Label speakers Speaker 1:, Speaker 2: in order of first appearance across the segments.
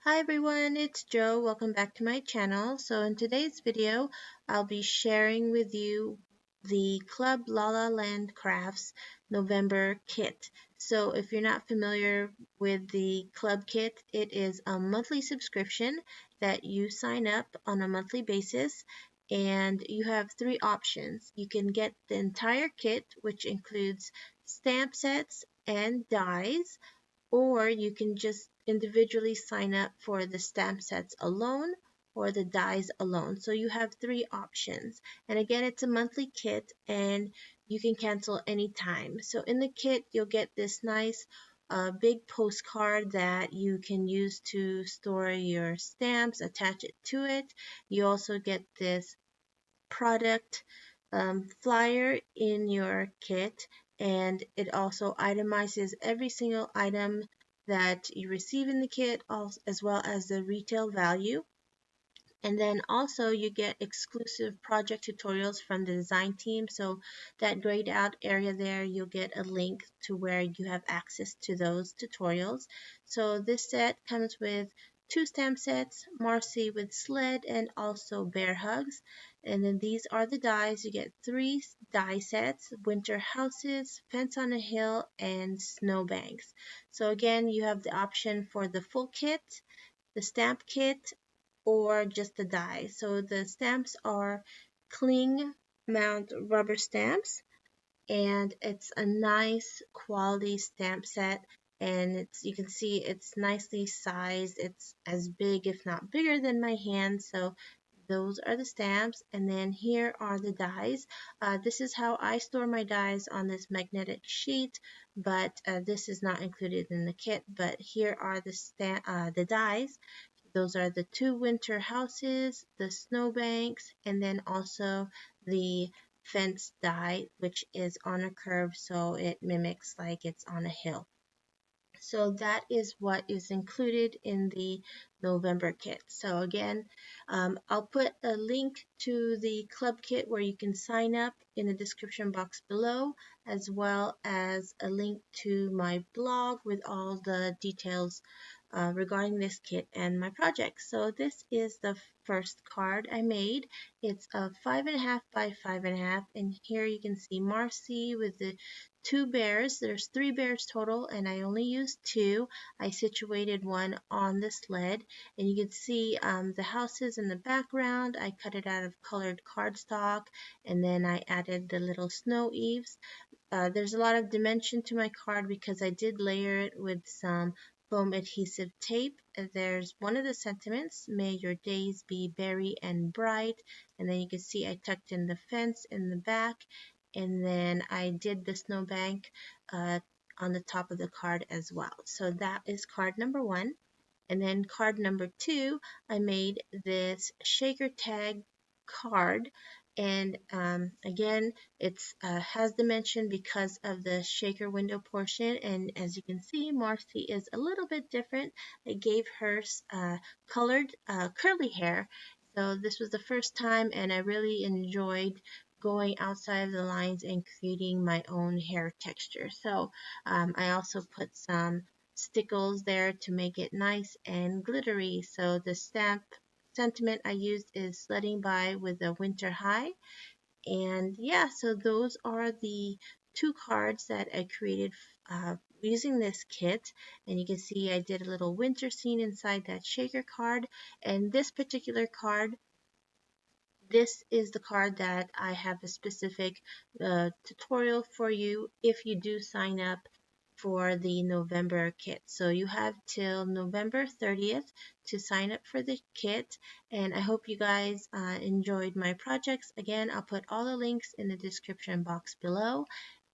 Speaker 1: Hi everyone, it's Joe. Welcome back to my channel. So in today's video, I'll be sharing with you the Club La La Land Crafts November kit. So if you're not familiar with the club kit, it is a monthly subscription that you sign up on a monthly basis, and you have three options. You can get the entire kit, which includes stamp sets and dies, or you can just individually sign up for the stamp sets alone or the dies alone. So you have three options. And again, it's a monthly kit and you can cancel anytime. So in the kit, you'll get this nice big postcard that you can use to store your stamps, attach it to it. You also get this product flyer in your kit, and it also itemizes every single item that you receive in the kit, as well as the retail value. And then also you get exclusive project tutorials from the design team. So that grayed out area there, you'll get a link to where you have access to those tutorials. So this set comes with two stamp sets, Marcy with sled and also bear hugs. And then these are the dies. You get three die sets, winter houses, fence on a hill, and snowbanks. So again, you have the option for the full kit, the stamp kit, or just the die. So the stamps are cling mount rubber stamps, and it's a nice quality stamp set, and you can see it's nicely sized. It's as big, if not bigger, than my hand. So those are the stamps, and then here are the dies. This is how I store my dies on this magnetic sheet, but this is not included in the kit. But here are the dies. Those are the two winter houses, the snowbanks, and then also the fence die, which is on a curve, so it mimics like it's on a hill. So that is what is included in the November kit. So again, I'll put a link to the club kit where you can sign up in the description box below, as well as a link to my blog with all the details regarding this kit and my project. So this is the first card I made. It's a 5.5 by 5.5, and here you can see Marcy with the two bears. There's three bears total, and I only used two. I situated one on the sled, and you can see the houses in the background. I cut it out of colored cardstock, and then I added the little snow eaves. There's a lot of dimension to my card because I did layer it with some foam adhesive tape. There's one of the sentiments, may your days be berry and bright, and then you can see I tucked in the fence in the back, and then I did the snowbank on the top of the card as well. So that is card number one. And then card number two, I made this shaker tag card, and again, it has dimension because of the shaker window portion, and as you can see, Marcy is a little bit different. I gave her colored curly hair, so this was the first time, and I really enjoyed going outside of the lines and creating my own hair texture. So I also put some stickles there to make it nice and glittery. So the sentiment I used is sledding by with a winter high. And yeah, so those are the two cards that I created using this kit. And you can see I did a little winter scene inside that shaker card. And this particular card, this is the card that I have a specific tutorial for you if you do sign up for the November kit. So you have till November 30th to sign up for the kit, and I hope you guys enjoyed my projects. Again, I'll put all the links in the description box below,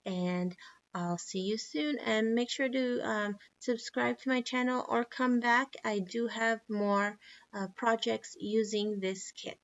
Speaker 1: and I'll see you soon, and make sure to subscribe to my channel or come back. I do have more projects using this kit.